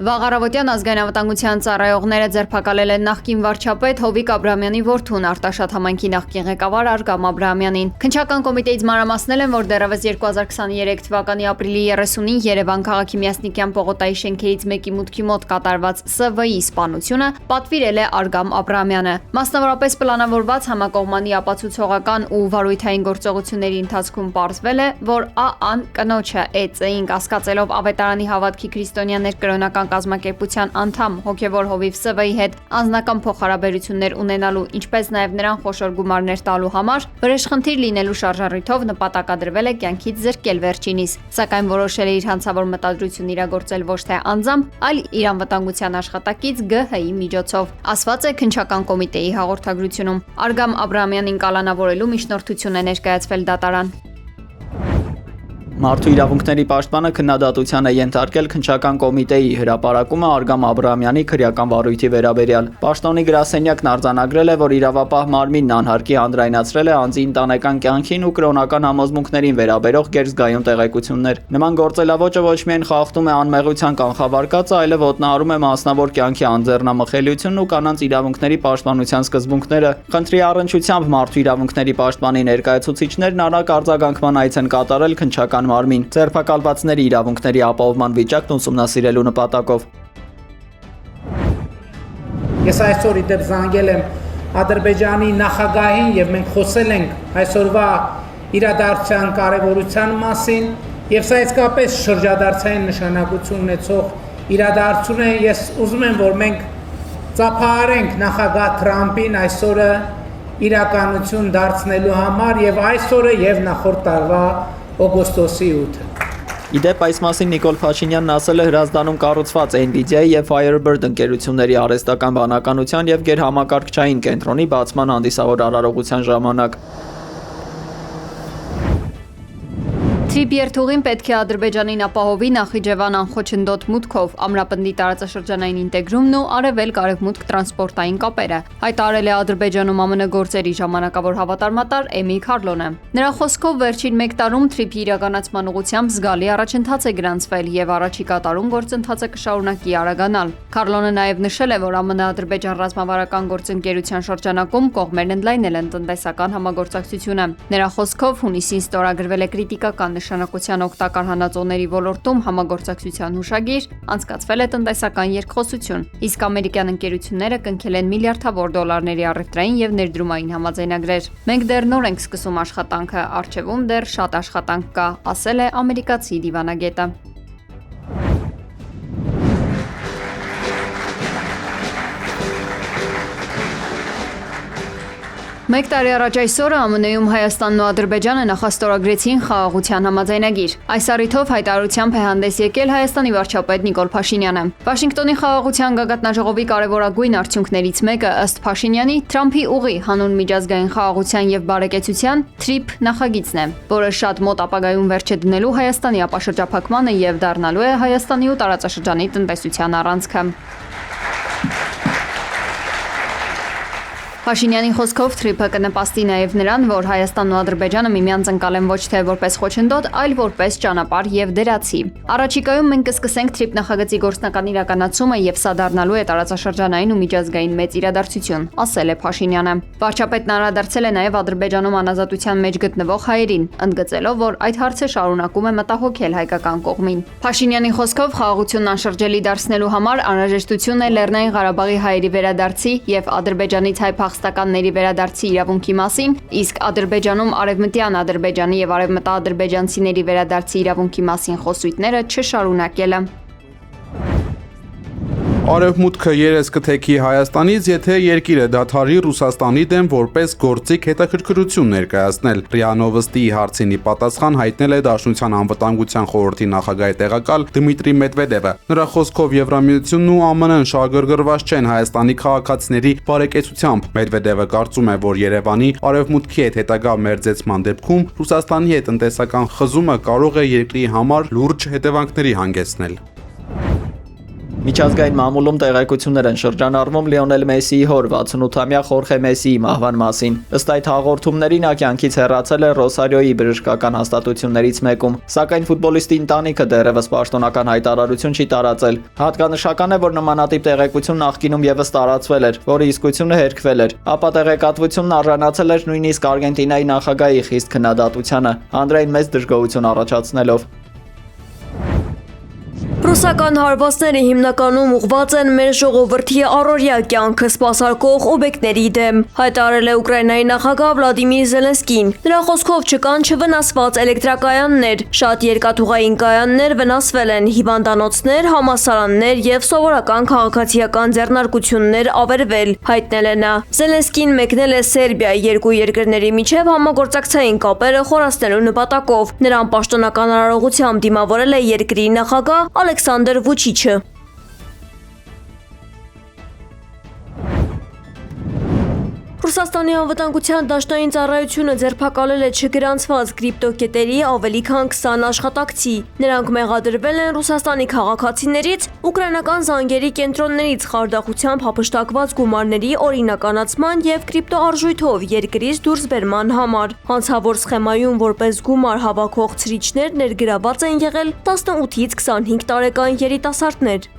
Վաղ առավոտյան ազգային անվտանգության ծառայողները ձերբակալել են նախկին վարչապետ Հովիկ Աբրահամյանի որդուն Արտաշատ համայնքի նախկին ղեկավար Արգամ Աբրահամյանին։ Քննչական կոմիտեից մանրամասնել են, որ դեռևս 2023 թվականի ապրիլի 30-ին Երևան քաղաքի Միասնիկյան պողոտայի շենքերից մեկի մուտքի մոտ կատարված ՍՎ-ի սպանությունը պատվիրել է Արգամ Աբրահամյանը։ Մասնավորապես պլանավորված համակողմանի ապացուցողական ու վարույթային գործողությունների ընթացքում պարզվել է, որ ԱԱ-ն կնոջը ԷԾ-ին կասկածելով ավետարանի հավատքի քրիստոնյաներ կրոնական կազմակերպության անդամ հոգևոր հովիվ ՍՎ-ի հետ անձնական փոխհարաբերություններ ունենալու, ինչպես նաև նրան խոշոր գումարներ տալու համար վրեժխնդիր լինելու շարժառիթով նպատակադրվել է կյանքից զրկել վերջինիս, սակայն որոշել է իր հանցավոր մտադրությունն իրագործել ոչ թե անձամբ, այլ իր անվտանգության աշխատակից ԳՀ-ի միջոցով, ասված է քննչական կոմիտեի հաղորդագրությունում։ Արգամ Աբրահամյանին կալանավորելու միջնորդություն է ներկայացվել դատարան։ Մարդու իրավունքների պաշտպանը քննադատության է ենթարկել քննչական կոմիտեի հրապարակումը Արգամ Աբրահամյանի քրեական վարույթի վերաբերյալ։ Պաշտոնի գրասենյակն արձանագրել է, որ իրավապահ մարմինն անհարկի հանրայնացրել է անձի ընտանեկան կյանքին ու կրոնական համոզմունքներին վերաբերող գերզգայուն տեղեկություններ։ Նման գործելավոճը ոչ միայն խախտում է անմեղության կանխավարկածը, այլև ոտնահարում է մասնավոր կյանքի անձեռնամխելիությունն ու կանանց իրավունքների պաշտպանության սկզբունքները։ Խնդրի առնչությամբ մարդու իրավունքների պաշտպանի ներկայացուցիչներն արագ արձագանքման այց են կատարել քննչական մարմին ձերբակալվածների իրավունքների ապահովման վիճակն ուսումնասիրելու նպատակով։ Ես այսօր իդեպ զանգել եմ Ադրբեջանի նախագահին եւ մենք խոսել ենք այսօրվա իրադարձության կարեւորության մասին եւ սա իսկապես շրջադարձային նշանակություն ունեցող իրադարձություն է։ Ես ուզում եմ, որ մենք ծափահարենք նախագահ Թրամփին այսօրը իրականություն դարձնելու համար եւ այսօրը եւ նախորդ տարվա օգոստոսի 8-ը։ Իդեպ այս մասին Նիկոլ Փաշինյանն ասել է Հրազդանում կառուցված NVIDIA-ի եւ Firebird ընկերությունների արհեստական բանականության եւ գերհամակարգչային կենտրոնի բացման հանդիսավոր արարողության ժամանակ։ Թրիփ երթուղին պետք է Ադրբեջանին ապահովի Նախիջևան անխոչնդոտ մուտքով, ամրապնդի տարածաշրջանային ինտեգրումն ու արևելք-արևմուտք տրանսպորտային կապերը, հայտարարել է Ադրբեջանում ԱՄՆ գործերի ժամանակավոր հավատարմատար Էմի Քարլոնը։ Նրա խոսքով վերջին 1 տարում Թրիփի իրականացման ուղղությամբ զգալի առաջընթաց է գրանցվել եւ առաջիկա տարում գործընթացը կշարունակի արագանալ։ Քարլոնը նաեւ նշել է, որ ԱՄՆ-Ադրբեջան ռազմավարական գործընկերության շրջանակում կողմերն ընդլայնել են տնտեսական համագործակցությունը։ Նրա խոսքով հունիսին ստորագրվել է կրիտիկական նշանակության օգտակար հանածոների ոլորտում համագործակցության հուշագիր, անցկացվել է տնտեսական երկխոսություն, իսկ ամերիկյան ընկերությունները կնքել են միլիարդավոր դոլարների առևտրային եւ ներդրումային համաձայնագրեր։ Մենք դեռ նոր ենք սկսում աշխատանքը, առջևում դեռ շատ աշխատանք կա, ասել է ամերիկացի դիվանագետը։ Մեկ տարի առաջ այսօրը ԱՄՆ-ում Հայաստանն ու Ադրբեջանը նախաստորագրեցին խաղաղության համաձայնագիր։ Այս առիթով հայտարարությամբ է հանդես եկել Հայաստանի վարչապետ Նիկոլ Փաշինյանը։ Վաշինգտոնի խաղաղության գագաթնաժողովի կարևորագույն արդյունքներից մեկը ըստ Փաշինյանի Թրամփի ուղի հանուն միջազգային խաղաղության եւ բարեկեցության TRIP նախագիծն է, որը շատ մոտ ապագայում վերջ է դնելու Հայաստանի ապաշրջափակմանը եւ դառնալու է Հայաստանի ու տարածաշրջանի տնտեսության առանցքը։ Փաշինյանի խոսքով TRIP-ը կնպաստի նաև նրան, որ Հայաստանն ու Ադրբեջանը միմյանց ընկալեն ոչ թե որպես խոչընդոտ, այլ որպես ճանապարհ եւ դերացի։ Առաջիկայում մենք կսկսենք TRIP նախագծի գործնական իրականացումը եւ սա դառնալու է տարածաշրջանային ու միջազգային մեծ իրադարձություն, ասել է Փաշինյանը։ Վարչապետն անդրադարձել է նաև Ադրբեջանում անազատության մեջ գտնվող հայերին, ընդգծելով, որ այդ հարցը շարունակում է մտահոգել հայկական կողմին։ Փաշինյանի խոսքով խաղաղությունն անշրջելի դարձնելու համար անհրաժեշտություն է Լեռնային Ղարաբաղի հայերի վերադարձի եւ Ադրբեջանից հայ փախստականների վերադարձի իրավունքի մասին, իսկ Ադրբեջանում արևմտյան Ադրբեջանի եւ արևմտաադրբեջանցիների վերադարձի իրավունքի մասին խոսույթները չշարունակելը։ Արևմուտքը երես կթեքի Հայաստանից, եթե երկիրը դադարի Ռուսաստանի դեմ որպես գործիք հետաքրքրություն ներկայացնել։ ՌԻԱ Նովոստիի հարցինի պատասխան հայտնել է Դաշնության անվտանգության խորհրդի նախագահի տեղակալ Դմիտրի Մեդվեդևը։ Նրա խոսքով Եվրամիությունն ու ԱՄՆ-ն շահագրգռված չեն Հայաստանի քաղաքացիների բարեկեցությամբ։ Մեդվեդևը կարծում է, որ Երևանի արևմուտքի հետ հետագա մերձեցման դեպքում Ռուսաստանի հետ տնտեսական խզումը կարող է երկրի համար լուրջ հետևանքների հանգեցնել։ Միջազգային մամուլում տեղեկություններ են շրջանառվում Լիոնել Մեսիի հոր 68-ամյա Խորխե Մեսիի մահվան մասին։ Ըստ այդ հաղորդումների նա կյանքից հեռացել է Ռոսարիոյի բժշկական հաստատություններից մեկում, սակայն ֆուտբոլիստի ընտանիքը դեռևս պաշտոնական հայտարարություն չի տարածել։ Հատկանշական է, որ նմանատիպ տեղեկություն նախկինում եւս տարածվել էր, որի իսկությունը հերքվել էր, ապա տեղեկատվությունն արժանացել էր նույնիսկ Արգենտինայի նախագահի խիստ քննադատությանը, հանրային մեծ դժգոհություն առաջացնելով։ Ռուսական հարվածները հիմնականում ուղղված են մեր ժողովրդի առօրյա կյանքը սպասարկող օբյեկտների դեմ, հայտարարել է Ուկրաինայի նախագահ Վլադիմիր Զելենսկին։ Նրա խոսքով չկան չվնասված էլեկտրակայաններ, շատ երկաթուղային կայաններ վնասվել են, հիվանդանոցներ, համալսարաններ եւ սովորական քաղաքացիական ձեռնարկություններ ավերվել, հայտնել է նա։ Զելենսկին մեկնել է Սերբիայի երկու երկրների միջև համագործակցային կապերը խորացնելու նպատակով։ Նրան պաշտոնական արարողությամբ դիմավորել է երկրի նախագահ Ալեքսանդր Վուչիչը։ Ռուսաստանի անվտանգության դաշնային ծառայությունը ձերբակալել է չգրանցված կրիպտոկետերի ավելի քան 20 աշխատակցի։ Նրանք մեղադրվել են Ռուսաստանի քաղաքացիներից ուկրաինական զանգերի կենտրոններից խարդախությամբ հափշտակված գումարների օրինականացման եւ կրիպտոարժույթով երկրից դուրս բերման համար։ Հանցավոր սխեմայում որպես գումար հավաքող ցրիչներ ներգրաված են եղել 18-ից 25 տարեկան երիտասարդներ։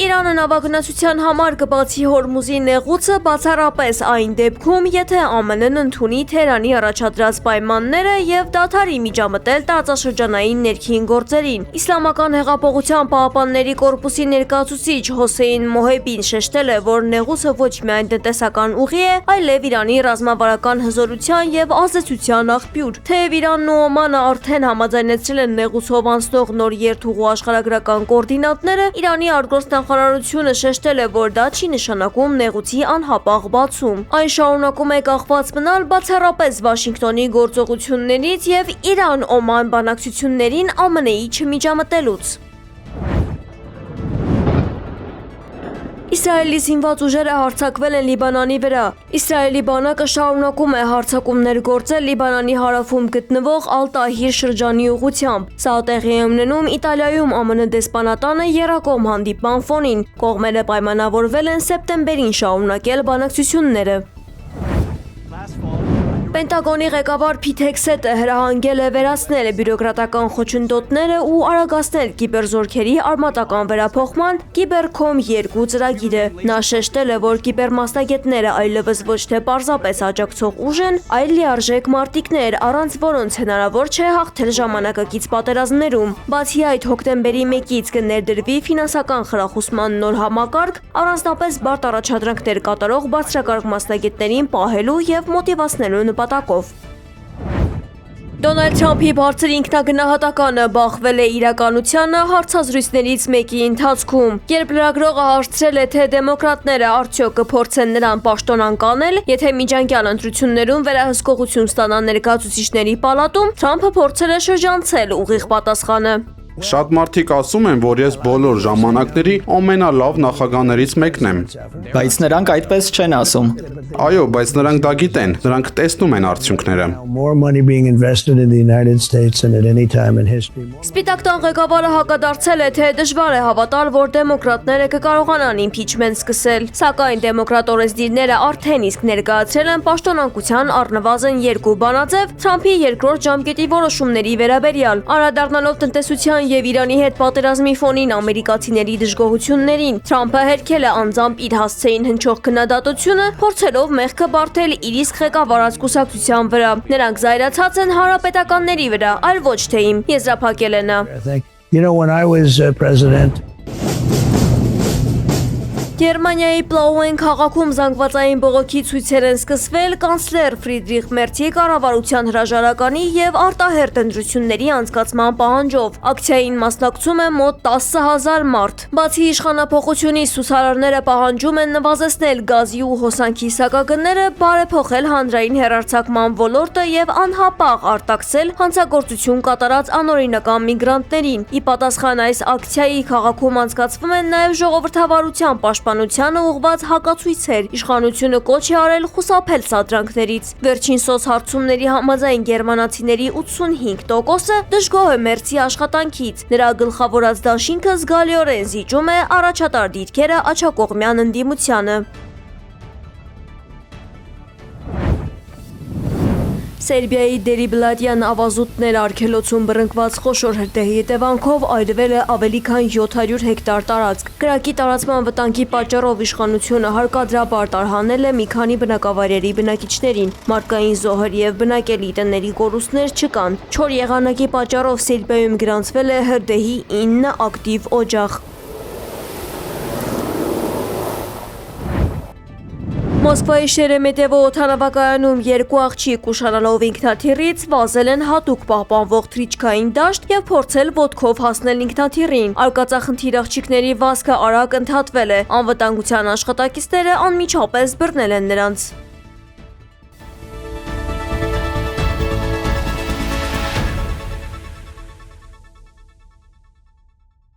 Իրանը նավագնացության համար կբացի Հորմուզի նեղուցը բացառապես այն դեպքում, եթե ԱՄՆ-ն ընդունի Թեհրանի առաջադրած պայմանները եւ դադարի միջամտել տարածաշրջանային ներքին գործերին։ Իսլամական հեղափոխության պահապանների կորպուսի ներկայացուցիչ Հոսեյն Մոհեբին շեշտել է, որ նեղուցը ոչ միայն տնտեսական ուղի է, այլև Իրանի ռազմավարական հզորության եւ ազդեցության աղբյուր։ Թեև Իրանն ու Օմանը արդեն համաձայնեցրել են նեղուցով անցնող նոր երթուղու աշխարհագրական կոորդինատները, Իրանի արտգործնախարարությունը շեշտել է, որ դա չի նշանակում նեղուցի անհապաղ բացում։ Այն շարունակում է կախված մնալ բացառապես Վաշինգտոնի գործողություններից եւ Իրան-Օման բանակցություններին ԱՄՆ-ի չմիջամտելուց։ Իսրայելի զինված ուժերը հարձակվել են Լիբանանի վրա։ Իսրայելի բանակը շարունակում է հարձակումներ գործել Լիբանանի հարավում գտնվող Ալ-Տահիր շրջանի ուղղությամբ։ Սա տեղի է ունենում Իտալիայում ԱՄՆ դեսպանատանը եռակողմ հանդիպման ֆոնին։ Կողմերը պայմանավորվել են սեպտեմբերին շարունակել բանակցությունները։ Պենտագոնի ղեկավար Փիթ Հեքսեթը հրահանգել է վերացնել բյուրոկրատական խոչընդոտները ու արագացնել կիբերզորքերի արմատական վերափոխման Կիբերքոմ 2 ծրագիրը։ Նա շեշտել է, որ կիբերմասնագետները այլևս ոչ թե պարզապես աջակցող ուժ են, այլ լիարժեք մարտիկներ, առանց որոնց հնարավոր չէ հաղթել ժամանակակից պատերազմներում։ Բացի այդ, հոկտեմբերի 1-ից կներդրվի ֆինանսական խրախուսման նոր համակարգ, առանձնապես բարդ առաջադրանքներ կատարող բարձրակարգ մասնագետներին պահելու եւ մոտիվացնելու նպատակով։ Դոնալդ Թրամփի բարձր ինքնագնահատականը բախվել է իրականությանը հարցազրույցներից մեկի ընթացքում, երբ լրագրողը հարցրել է, թե դեմոկրատները արդյոք կփորձեն նրան պաշտոնանկ անել, եթե միջանկյալ ընտրություններում վերահսկողություն ստանան ներկայացուցիչների պալատում, Թրամփը փորձել է շրջանցել ուղիղ պատասխանը։ Շատ մարդիկ ասում են, որ ես բոլոր ժամանակների ամենալավ նախագահներից մեկն եմ։ Բայց նրանք այդպես չեն ասում։ Այո, բայց նրանք դա գիտեն, նրանք տեսնում են արդյունքները։ Սպիտակ տան ղեկավարը հակադարձել է, թե դժվար է հավատալ, որ դեմոկրատները կկարողանան իմպիչմենտ սկսել, սակայն դեմոկրատ օրենսդիրները արդեն իսկ ներկայացրել են պաշտոնանկության առնվազն 2 բանաձև Թրամփի երկրորդ ժամկետի որոշումների վերաբերյալ, անդրադառնալով տնտեսության եւ Իրանի հետ պատերազմի ֆոնին ամերիկացիների դժգոհություններին։ Թրամփը հերքել է անձամբ իր հասցեին հնչող քննադատությունը, փորձելով մեղքը բարթել իր իսկ ղեկավարած կուսակցության վրա։ Նրանք զայրացած են հանրապետականների վրա, այլ ոչ թե իմ, եզրափակել է նա։ Գերմանիայի Պլաուեն քաղաքում զանգվածային բողոքի ցույցեր են սկսվել կանցլեր Ֆրիդրիխ Մերցի կառավարության հրաժարականի եւ արտահերթ ընտրությունների անցկացման պահանջով։ Ակցիային մասնակցում է մոտ 10,000 մարդ։ Բացի իշխանափոխությունից ցուցարարները պահանջում են նվազեցնել գազի ու հոսանքի սակագները, բարեփոխել հանրային հեռարձակման ոլորտը եւ անհապաղ արտաքսել հանցագործություն կատարած անօրինական միգրանտներին։ Ի պատասխան այս ակցիայի քաղաքում անցկացվում են նաեւ ժողովրդավարության պաշտպանության իշխանությանը ուղղված հակացույցեր, իշխանությունը կոչ է արել խուսափել սադրանքներից։ Վերջին սոցհարցումների համաձայն գերմանացիների 85%-ը դժգոհ է Մերցի աշխատանքից։ Նրա գլխավորած դաշինքը զգալիորեն զիջում է առաջատար դիրքերը աջակողմյան ընդդիմությանը։ Սերբիայի Դերիբլադյան ավազուտներ արգելոցում բռնկված խոշոր հրդեհի հետևանքով այրվել է ավելի քան 700 հեկտար տարածք։ Կրակի տարածման վտանգի պատճառով իշխանությունը հարկադրաբար տարհանել է մի քանի բնակավայրերի բնակիչներին։ Մարդկային զոհեր եւ բնակելի տների կորուստներ չկան։ Չոր եղանակի պատճառով Սերբիայում գրանցվել է հրդեհի 9 ակտիվ օջախ։ Մոսկվայի Շերեմետևո օդանավակայանում երկու աղջիկ ուշանալով ինքնաթիռից վազել են հատուկ պահպանվող թռիչքային դաշտ եւ փորձել ոտքով հասնել ինքնաթիռին։ Արկածախնդիր աղջիկների վազքը արագ ընդհատվել է։ Անվտանգության աշխատակիցները անմիջապես բռնել են նրանց։